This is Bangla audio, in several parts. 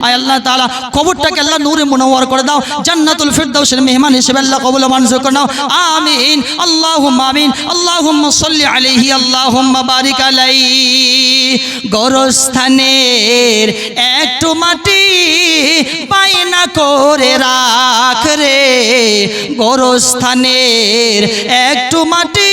আয় আল্লাহ তাআলা কবরটাকে আল্লাহ নূরে মুনাওয়ার করে দাও, জান্নাতুল ফিরদাউসের মেহমান হিসেবে আল্লাহ কবুল মঞ্জুর করে নাও। আমিন আল্লাহুম্মা আমিন। আল্লাহুম্মা সাল্লি আলাইহি আল্লাহুম্মা বারিক আলাইহি। গোরস্থানের একটু মাটি বায়না করে রাখ রে, গোরস্থানের একটু মাটি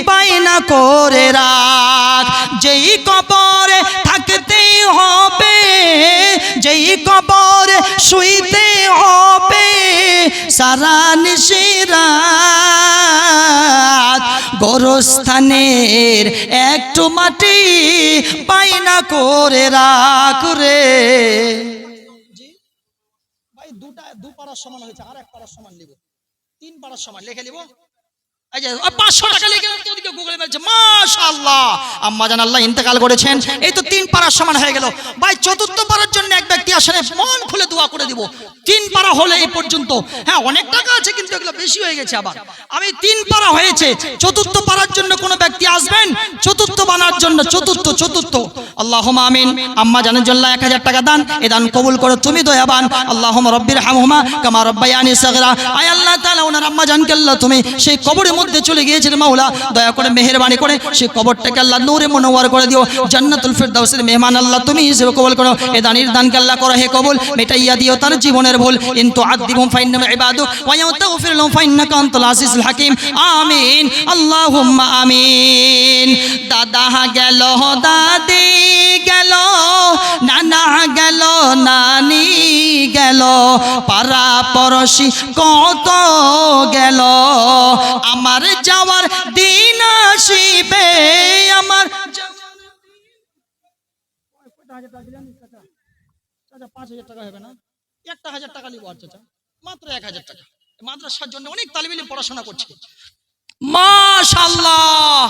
বায়না করে রাখ। যেই কবরে থাকতে হবে, যেই কবরে শুইতে হবে সারা নিশিরাত, গোরস্থানের একটু মাটি বায়না করে রাখ রে। ভাই দু পারার সমান হয়েছে, আর এক পারার সমান নিব, 3 পারার সমান লিখে নিব। এই যে 500 টাকা লিখে ওদিকে গুগলে বলছে মাশাআল্লাহ আম্মা জান আল্লাহ ইন্তেকাল করেছেন, এই তো 3 পারার সমান হয়ে গেল। ভাই চতুর্থ পারার জন্য এক ব্যক্তি আসলে মন খুলে দোয়া করে দিব। 3 পারা হলে এই পর্যন্ত, হ্যাঁ অনেক টাকা আছে কিন্তু এগুলো বেশি হয়ে গেছে। আবার আমি 3 পারা হয়েছে, চতুর্থ পারার জন্য কোন ব্যক্তি আসবেন চতুর্থ বানার জন্য, চতুর্থ আল্লাহুম্মা আমিন। আম্মা জানের জন্য 1000 টাকা দান, এ দান কবুল করো তুমি দয়াবান। আল্লাহুম্মা রাব্বির হামহুমা কামা রাব্বায়ানি সাগরা। আয় আল্লাহ তাআলা ওনার আম্মা জানকে আল্লাহ তুমি সেই কবরের মধ্যে চলে গিয়েছেন মাওলা, দয়া করে মেহেরবানি করে সেই কবরটাকে আল্লাহ নূরে মুনাওয়ার করে দিও, জান্নাতুল ফিরদাউসের মেহমান আল্লাহ তুমি হিসেবে কবুল করো। এ দানের দানকে আল্লাহ করো হে কবুল, মেটাইয়া দিও তার জীবনের ভুল। ইন তুআযিবহুম ফাইন্নাহুম ইবাদুক ওয়া ইন তাগফির লাহুম ফাইন্নাকা আনতাল আজিজুল হাকীম। আমিন আল্লাহুম্মা আমিন। দাদা গেল, দাদি গেল, নানা গেল, নানি গেল, পাড়া পড়শি কত গেল, আমার যাওয়ার দিন আসিবে, আমার 5000 টাকা হবে না, 1000 টাকা নিব। আর চাচা মাত্র 1000 টাকা, মাদ্রাসার জন্য অনেক তালিব ইলম পড়াশোনা করছে। মাশাআল্লাহ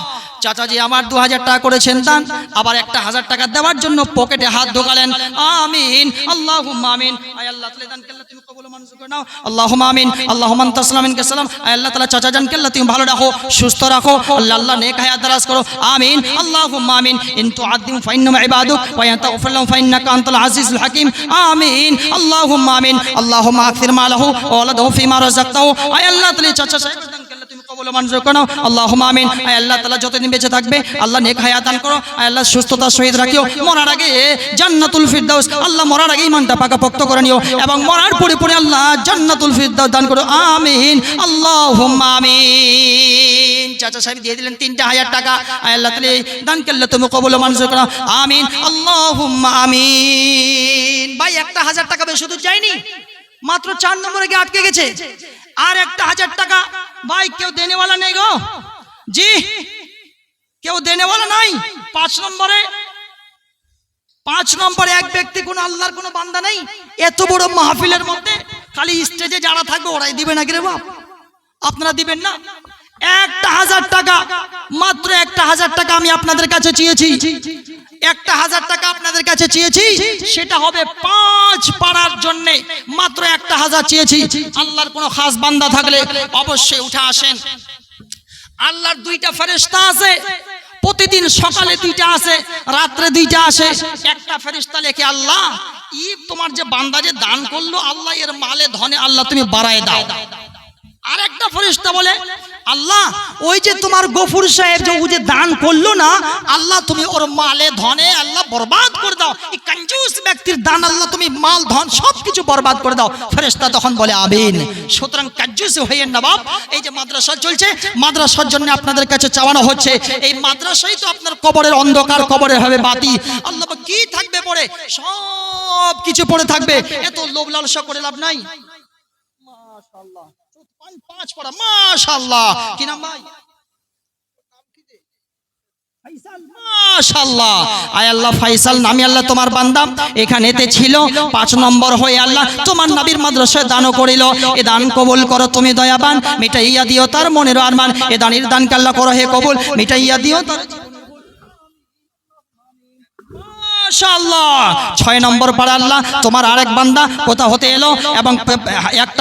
চাচাজি আমার 2000 টাকা করেছেন দান, আবার 1000 টাকা দেওয়ার জন্য পকেটে হাত ঢোকালেন। আমিন আল্লাহুম্মা আমিন। আয় আল্লাহ তাআলা দানকে আল্লাহ তুমি কবুল মঞ্জুর করে নাও। আল্লাহুম্মা আমিন। আল্লাহুম্মা আনতা সালামিন কা সালাম। আয় আল্লাহ তাআলা চাচা জানকে আল্লাহ তুমি ভালো রাখো, সুস্থ রাখো, আল্লাহ নেক হায়াত দারাজ করো। আমিন আল্লাহুম্মা আমিন। ইন তুআযিবহুম ফাইন্নাহুম ইবাদুক ওয়া ইন তাগফির লাহুম ফাইন্নাকা আনতাল আজিজুল হাকীম। আমিন আল্লাহুম্মা আমিন। আল্লাহুম্মা আকসির মালাহু ওয়া ওয়ালাদাহু ফিমা রাযাকতাহু। আয় আল্লাহ তাআলা চাচা সাহেব আল্লাহুম্মা আমিন। আয় আল্লাহ তাআলা যতদিন বেঁচে থাকবে আল্লাহ নেক হায়াত দান করো, আয় আল্লাহ সুস্থতা সহিত রাখিও, মরার আগে জান্নাতুল ফিরদাউস আল্লাহ মরার আগে ঈমানটা পাকাপোক্ত করে নিও, এবং মরার পরে আল্লাহ জান্নাতুল ফিরদাউস দান করো। আমিন আল্লাহুম্মা আমিন। চাচা সাহেব দিয়ে দিলেন 3000 টাকা, আয় আল্লাহ তাআলা দানকে আল্লাহ তুমি কবুল মঞ্জুর করো। আমিন আল্লাহুম্মা আমিন। ভাই 1000 টাকা বেশি শুধু যায়নি, মাত্র 4 নম্বরে গিয়ে আটকে গেছে। আর 1000 টাকা ভাই কেউ দেনেওয়ালা নেই গো, জি কেউ দেনেওয়ালা নাই। 5 নম্বরে এক ব্যক্তি, কোন আল্লাহর কোন বান্দা নেই। এত বড় মাহফিলের মধ্যে খালি স্টেজে যারা থাকবে ওরাই দিবে নাকি রে বাপ? আপনারা দিবেন না? 1000 টাকা, মাত্র 1000 টাকা আমি আপনাদের কাছে চেয়েছি, 1000 টাকা আপনাদের কাছে চেয়েছি, সেটা হবে 5 পাড়ার জন্য, মাত্র 1000 চেয়েছি। আল্লাহর কোনো খাস বান্দা থাকলে অবশ্যই উঠে আসেন। আল্লাহর 2টা ফেরেশতা আছে, প্রতিদিন সকালে 2টা আসে, রাত্রে 2টা আসে। একটা ফেরেশতা লেখে আল্লাহ তোমার যে বান্দা যে দান করলো আল্লাহ এর মালে ধনে আল্লাহ তুমি বাড়ায় দাও। আর একটা ফেরেশতা বলে আল্লাহ ওই যে তোমার গফুর সাহেব যে ও যে দান করলো না আল্লাহ তুমি ওর মালে ধনে আল্লাহ বরবাদ করে দাও। এই কঞ্জুস ব্যক্তির দান আল্লাহ তুমি মাল ধন সবকিছু বরবাদ করে দাও। ফেরেশতা তখন বলে আমিন। সুতরাং কঞ্জুস হইয়েন না বাপ। এই যে মাদ্রাসা চলছে, মাদ্রাসার জন্য আপনাদের কাছে চাওয়ানো হচ্ছে, এই মাদ্রাসাই তো আপনার কবরের অন্ধকার, কবরে হবে বাতি। আল্লাহ কি থাকবে পড়ে? সব কিছু পড়ে থাকবে। এত লোভ লালসা করে লাভ নাই। মাশাআল্লাহ 5 পড়া, মাশাআল্লাহ। কি নাম ভাই? ফাইসাল। মাশাআল্লাহ। আয় আল্লাহ ফাইসাল নামে আল্লাহ তোমার বান্দা এখানেতে ছিল, 5 নম্বর হয়ে আল্লাহ তোমার নবীর মাদ্রাসায় দান করিল। এ দান কবুল করো তুমি দয়াবান, মিটাইয়া দিও তার মনের আরমান। এ দানের দানকে আল্লাহ করো হে কবুল, মিটাইয়া দিও তার। মাশাআল্লাহ 6 নম্বর পারা আল্লাহ তোমার আরেক বান্দা কোথা হতে এলো এবং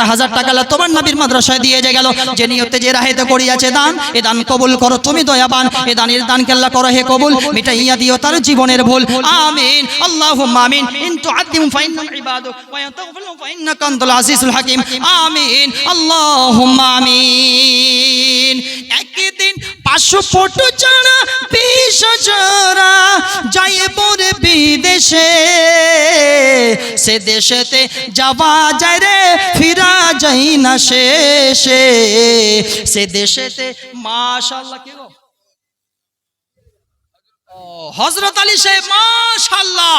1000 টাকা আল্লাহ তোমার নবীর মাদ্রাসায় দিয়ে গেল, যে নিয়তে যে রাহেতে করিয়াছে দান, এ দান কবুল করো তুমি দয়াবান, এ দানের দানকে আল্লাহ করো হে কবুল, মিটাইয়া দিও তার জীবনের ভুল। আমিন আল্লাহুম্মা আমিন। ইন তুআদ্দিম ফাইন্নাহুম ইবাদুক ওয়া ইন তাগফির ফাইন্নাকা আনতাল আজিজুল হাকীম। আমিন আল্লাহুম্মা আমিন। একদিন 500 ফুট চড়া 20 জোড়া যায় পরে বিদেশে, সে দেশেতে যাওয়া যায় রে ফিরা যায় না শেষে, সে দেশেতে মাশাআল্লাহ কি গো হযরত আলী সাহেব মাশাআল্লাহ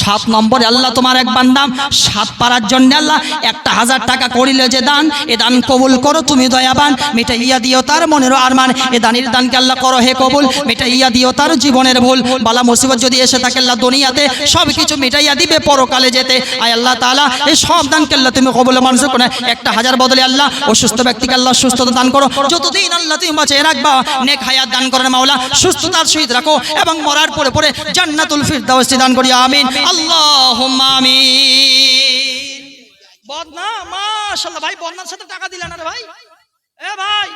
7 নম্বরে আল্লাহ তোমার এক বান্দা 7 পারার জন্য আল্লাহ 1000 টাকা করিলে যে দান, এ দান কবুল করো তুমি দয়াবান, মিটাইয়া দিও তার মনের আরমান, এ দানের দানকে আল্লাহ করো হে কবুল, মিটাইয়া দিও তার জীবনের ভুল। বালা মুসিবত যদি এসে থাকে আল্লাহ দুনিয়াতে সব কিছু মিটাইয়া দিবে পরকালে যেতে। আয় আল্লাহ তাআলা এই সব দানকে আল্লাহ তুমি কবুল মঞ্জুর করো। 1000 বদলে আল্লাহ অসুস্থ ব্যক্তিকে আল্লাহ সুস্থতা দান করো, যতদিন আল্লাহ তুমি বাঁচিয়ে রাখবা নেক হায়াত দান করেন মাওলা, সুস্থতার সহিত রাখো এবং মরার পরে পরে জান্নাতুল ফিরদাউস দান করি। আমিন আল্লাহুম্মা আমিন। বদনা মাশাআল্লাহ ভাই, বদনার সাথে টাকা দিলা না রে ভাই? এ ভাই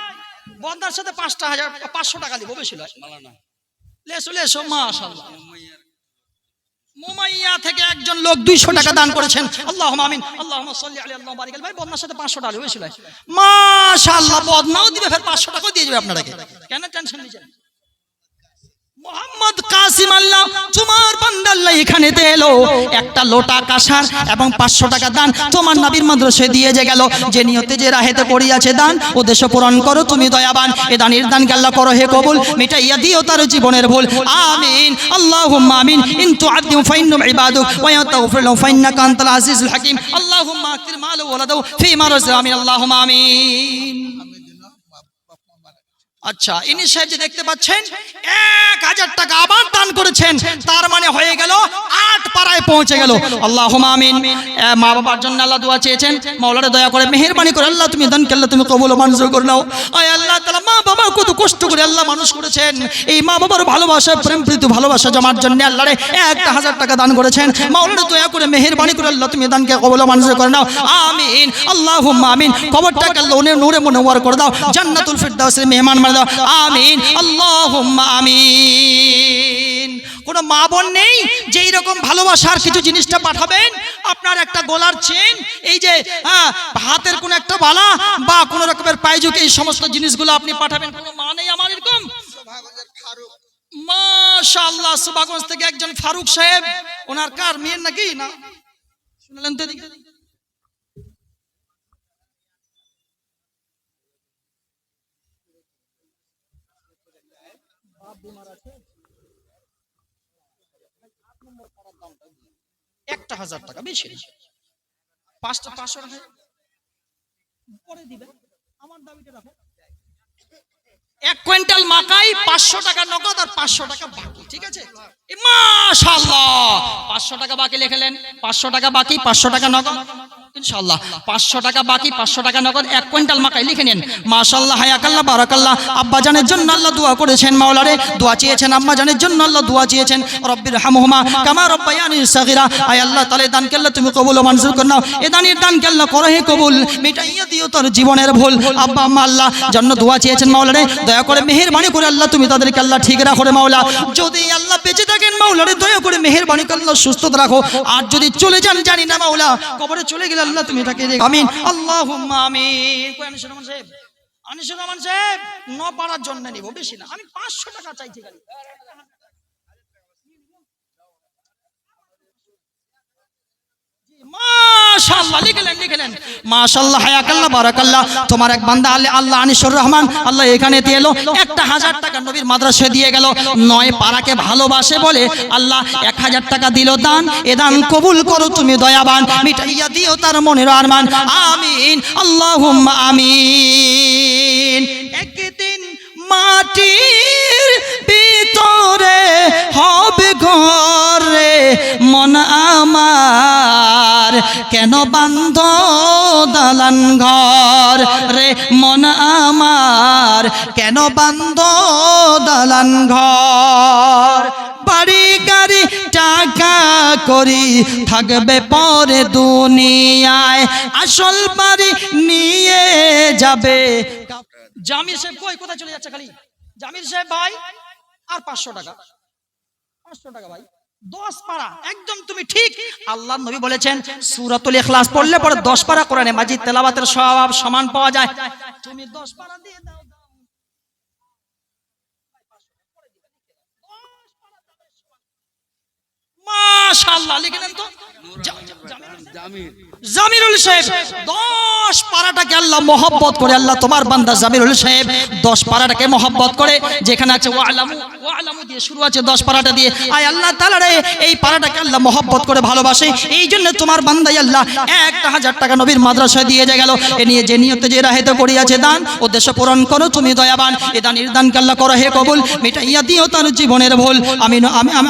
বদনার সাথে 500 টাকা দিব, বেশি লয় না, লেসো লেসো মাশাআল্লাহ। মুমাইয়া থেকে একজন লোক 200 টাকা দান করেছেন, আল্লাহুম্মা আমিন আল্লাহুম্মা সাল্লি আলাইহি আল্লাহুম্মা বারিক আলাইহি। ভাই বদনার সাথে 500 টাকা বেশি লয় মাশাআল্লাহ, বদনাও দিবে ফের 500 টাকাও দিয়ে যাবে আপনাদেরকে, কেন টেনশন নিছেন? মোহাম্মদ কাসিম আল্লাহ তোমার বান্দা আল্লাহ এখানে এলো একটা লোটা কাঁসার এবং 500 টাকা দান তোমার নবীর মাদ্রাসায় দিয়ে যে গেল, যে নিয়তে যে রাহেতে পড়িয়াছে দান উদ্দেশ্য পূরণ করো তুমি দয়াবান, এ দানের দানকে আল্লাহ করো হে কবুল, মিটাইয়া দিও তার জীবনের ভুল। আমিন আল্লাহুম্মা আমিন। ইন তুআদ্দিম ফাইন্নাহুম ইবাদুক ওয়া ইন তাগফির লাহুম ফাইন্নাকা আনতাল আজিজুল হাকীম। আল্লাহুম্মা আকসির মালু ওয়া ওয়ালাদাহু ফীমা রাযা। আমিন আল্লাহুম্মা আমিন। আচ্ছা ইনি সাহেব যে দেখতে পাচ্ছেন 1000 টাকা আবার দান করেছেন, তার মানে হয়ে গেল 8 পাড়ায় পৌঁছে গেল। আল্লাহুম্মা আমিন। মা বাবার জন্য আল্লাহ দোয়া চেয়েছেন, মাওলানা দয়া করে মেহেরবানি করে আল্লাহ তুমি দানকে আল্লাহ তুমি কবুল ও মঞ্জুর করে নাও। আয় আল্লাহ তাআলা মা বাবা কত কষ্ট করে আল্লাহ মানুষ করেছেন, এই মা বাবার ভালোবাসা প্রেম প্রীতি ভালোবাসা জমার জন্য আল্লাহ রে 1000 টাকা দান করেছেন, মাওলানা দয়া করে মেহেরবানি করে আল্লাহ তুমি দানকে কবুল ও মঞ্জুর করে নাও। আমিন আল্লাহুম্মা আমিন। কবরটাকে আল্লাহ নূরে মুনওয়ার করে দাও, জান্নাতুল ফিরদাউসের মেহমান বানাও। আমিন আল্লাহুম্মা আমিন। কোন মা বোন নেই যে এইরকম ভালোবাসার কিছু জিনিসটা পাঠাবেন? আপনার একটা গলার চেন, এই যে হাতের কোন একটা বালা বা কোন রকমের পায়জুক, এই সমস্ত জিনিসগুলো আপনি পাঠাবেন। কোন মা নেই আমার এরকম? মাশাআল্লাহ সুবাগঞ্জ থেকে একজন ফারুক সাহেব, ওনার কার মেয়ের নাকি না শুনলেন তো? এদিকে একটা 1000 টাকা বেশি, 500 টাকা পরে দিবেন, আমার দাবিটা রাখো। 1 কুইন্টাল মাকাই 500 টাকা নগদ আর 500 টাকা বাকি, ঠিক আছে? মাশাআল্লাহ 500 টাকা বাকি লিখলেন, 500 টাকা বাকি 500 টাকা নগদ ইনশাআল্লাহ, 500 টাকা বাকি 500 টাকা নগদ, 1 কুইন্টাল মাকাই লিখে নেন। মাশাআল্লাহ হায়াকাল্লাহ বারাকাল্লাহ। আব্বা জানের জন্য আল্লাহ দোয়া করেছেন, মাওলারে দোয়া চেয়েছেন, আম্মা জানের জন্য আল্লাহ দোয়া চেয়েছেন, রব্বির হামহুমা কামা রব্বায়ানি সাগীরা। আয় আল্লাহ তাআলা দানকে আল্লাহ তুমি কবুল ও মঞ্জুর করে নাও, এ দানের দানকে আল্লাহ করো হে কবুল, মিটাইয়া দিও তার জীবনের ভুল। আব্বা আম্মা আল্লাহ জন্য দোয়া চেয়েছেন, মাওলারে দয়া করে মেহেরবানি করে আল্লাহ তুমি তাদেরকে আল্লাহ ঠিক রাখো রে মাওলা। যদি আল্লাহ বেঁচে থাকেন মাওলারে দয়া করে মেহেরবানি করে আল্লাহ সুস্থতা রাখো, আর যদি চলে যান জানি না মাওলা, কবরে চলে গেলে আল্লাহ তুমি তাকে রেখো। আমিন আল্লাহুম্মা আমিন। কই আনিসুর রহমান সাহেব, আনিসুর রহমান সাহেব 9 পাড়ার জন্য নিব, বেশি না, আমি 500 টাকা চাইছি খালি। মাশাআল্লাহ লিখলেন মাশাআল্লাহ হায়াকাল্লাহ বারাকাল্লাহ। তোমার এক বান্দা আল্লাহ আনিসুর রহমান আল্লাহ এখানে দিয়ে এলো, 1000 টাকা নবীর মাদ্রাসায় দিয়ে গেল, 9 পাড়াকে ভালোবাসে বলে আল্লাহ 1000 টাকা দিল দান, এ দান কবুল করো তুমি দয়াবান, মিটাইয়া দিও তার মনের আরমান। আমিন আল্লাহুম্মা আমিন। একদিন মাটির ভিতরে হবে ঘরে মন আমার, কেন বান্ধ দালান ঘর রে মন আমার, কেন বান্ধ দালান ঘর, বাড়ি গাড়ি টাকা করি থাকবে পরে দুনিয়ায় আসল বাড়ি নিয়ে যাবে। জামির সাহেব কই কোথায় চলে যাচ্ছে খালি? জামির সাহেব ভাই আর 500 টাকা, 500 টাকা ভাই, 10 পারা একদম তুমি ঠিক। আল্লাহর নবী বলেছেন সূরাতুল ইখলাস পড়লে পরে 10 পারা কোরআনে মাজিদ তেলাওয়াতের সওয়াব সমান পাওয়া যায়। তুমি 10 পারা দিয়ে দাও। মাশাআল্লাহ লিখে নেন তো। জামিরুল সাহেব 10 পারাটাকে আল্লাহ মহব্বত করে, আল্লাহ তোমার বান্দা জামিরুল সাহেব 10 পারাটাকে মহব্বত করে, যেখানে আছে ওয়ালামু দিয়ে শুরু আছে 10 পারাটা দিয়ে। আয় আল্লাহ তাআলা রে এই পারাটাকে আল্লাহ মহব্বত করে ভালোবাসে, এই জন্য তোমার বান্দাই আল্লাহ 1000 টাকা নবীর মাদ্রাসায় দিয়ে গেল। এ নিয়ে যে নিয়তে যে রাহেতে করিয়াছে দান, উদ্দেশ্য পূরণ করো তুমি দয়াবান। এ দানের দানকে আল্লাহ করো হে কবুল, মিটাইয়া দিও তার জীবনের ভুল।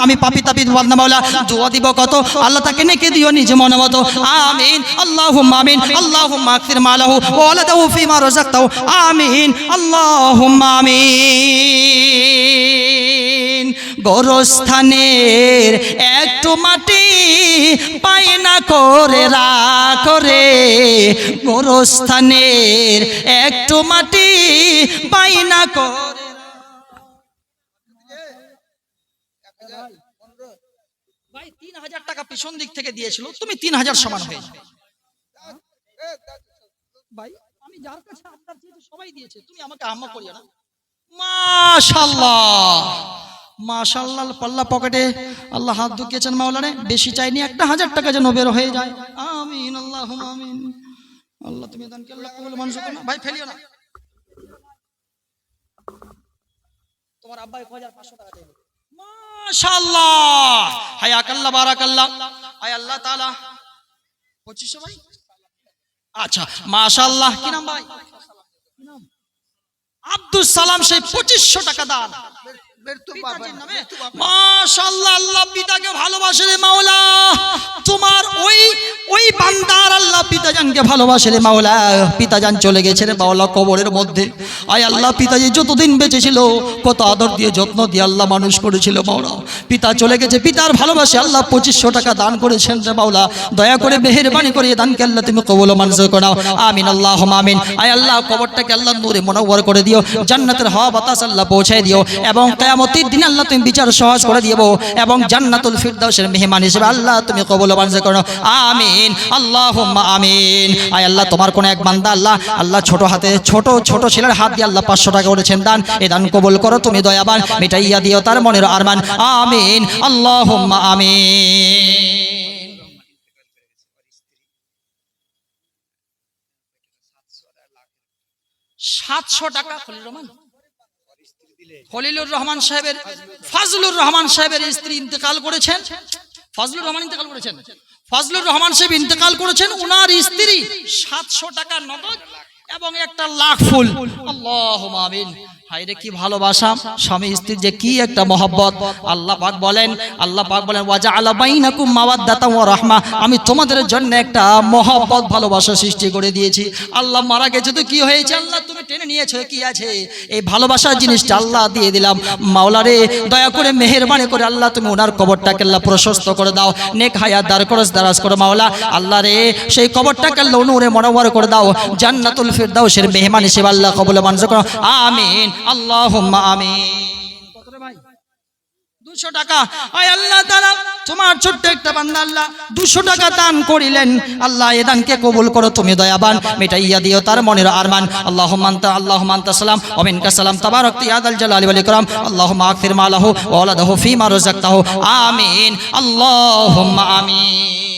আমি পাপী তাপিত বান্দা মাওলা দোয়া দিব কত, আল্লাহ তাকে নেকি দিও নিজে মনে মতো। আমিন আল্লাহুম্মা আমিন। আল্লাহুম্মা আকসির মালাহু ওয়া ওয়ালাদাহু ফিমা রাযাকতাহু। আমিন আল্লাহুম্মা আমিন। গোরস্থানের একটু মাটি পাই না করে রাখো রে, গোরস্থানের একটু মাটি পাই না করে। ভাই 3000 টাকা পিছন দিক থেকে দিয়েছিল, তুমি 3000 সমান হয়ে যাবে ভাই। আমি যার কাছে আপনার চেয়ে সবাই দিয়েছে, তুমি আমাকে আম্মা করিও না। মাশাআল্লাহ মাশাআল্লাহ, পাল্লা পকেটে আল্লাহ হাত ঢুকিয়েছেন মাওলানা, বেশি চাইনি, 1000 টাকা যেন বের হয়ে যায়। আমিন আল্লাহুম্মা আমিন। আল্লাহ তুমি দানকে আল্লাহ কবুল মঞ্জুর করো। ভাই ফেলিও না, তোমার আব্বা 1500 টাকা দেবে। মাশাআল্লাহ হায়াকাল্লাহ বারাকাল্লাহ। আয় আল্লাহ তাআলা 2500 ভাই, আচ্ছা মাশাআল্লাহ। কি নাম ভাই? কি নাম? আব্দুল সালাম সেই 2500 টাকা দান। মাশাআল্লাহ, আল্লাহ পিতাকে ভালোবাসে রে মাওলা, তোমার ওই বান্দার আল্লাহ পিতাজানকে ভালোবাসে রে মাওলা। পিতাজান চলে গেছে রে মাওলা কবরের মধ্যে। আয় আল্লাহ পিতাজি যতদিন বেঁচে ছিল কত আদর দিয়ে যত্ন দিয়ে আল্লাহ মানুষ করেছিল মাওলা। পিতা চলে গেছে, পিতার ভালোবাসে আল্লাহ 2500 টাকা দান করেছেন রে মাওলা। দয়া করে মেহেরবানি করে দানকে আল্লাহ তুমি কবুল মঞ্জুর করো। আমিন আল্লাহুম্মা আমিন। আয় আল্লাহ কবরটাকে আল্লাহ নূরে মুনাওয়ার করে দিও, জান্নাতের হাওয়া বাতাস আল্লাহ পৌঁছে দিও, এবং কিয়ামতের দিন আল্লাহ তুমি বিচার সহজ করে দিও, এবং জান্নাতুল ফিরদাউসের মেহমান হিসেবে আল্লাহ তুমি কবুল মঞ্জুর করো। আমিন আল্লাহুম্মা আমিন। আয় আল্লাহ তোমার কোন এক বান্দা আল্লাহ ছোট হাতে ছোট ছেলের হাত দিয়ে আল্লাহ 500 টাকা করেছেন দান, এই দান কবুল করো তুমি দয়াবান, মিটাইয়া দিও তার মনের আরমান। আমিন আল্লাহুম্মা আমিন। 700 টাকা খলিলুর রহমান সাহেবের, ফাজলুর রহমান সাহেবের স্ত্রী ইন্তেকাল করেছেন। ফজলুর রহমান ইন্তেকাল করেছেন, ফজলুর রহমান সাহেব ইন্তেকাল করেছেন। উনার স্ত্রী 700 টাকা নগদ এবং 1 লাখ ফুল। আল্লাহুম্মা আমিন। হায়রে কি ভালোবাসা, স্বামী স্ত্রীর যে কি একটা মহব্বত। আল্লাহ পাক বলেন ওয়াজআলা বাইনাকুম মাওয়াদ্দাতাও ওয়া রাহমা, আমি তোমাদের জন্য একটা মহব্বত ভালোবাসা সৃষ্টি করে দিয়েছি। আল্লাহ মারা গেছে তো কি হয়েছে, আল্লাহ তুমি টেনে নিয়েছো, কি আছে এই ভালোবাসার জিনিসটা আল্লাহ দিয়ে দিলাম। মাওলা রে দয়া করে মেহেরবানি করে আল্লাহ তুমি ওনার কবরটাকে আল্লাহ প্রশস্ত করে দাও, নেক হায়াত দারাজ করো মাওলা। আল্লাহ রে সেই কবরটাকে আল্লাহ নূরে মুনাওয়ার করে দাও, জান্নাতুল ফিরদাউসের মেহমান হিসেবে আল্লাহ কবুল মঞ্জুর করো। আমিন আল্লাহুম্মা আমিন। কত রে ভাই? 200 টাকা। আয় আল্লাহ তাআলা তোমার ছোট্ট একটা বান্দা আল্লাহ 200 টাকা দান করিলেন, আল্লাহ এই দানকে কবুল করো তুমি দয়াবান, মিটাইয়া দিও তার মনের আরমান। আল্লাহুম্মা আনতা সালাম ওয়া মিনকা সালাম, তাবারাকতা ইয়া যাল জালালি ওয়াল ইকরাম। আল্লাহুম্মা আগফির মালাহু ওয়া ওয়ালাদাহু ফিমা রাযাকতাহু। আমিন আল্লাহুম্মা আমিন।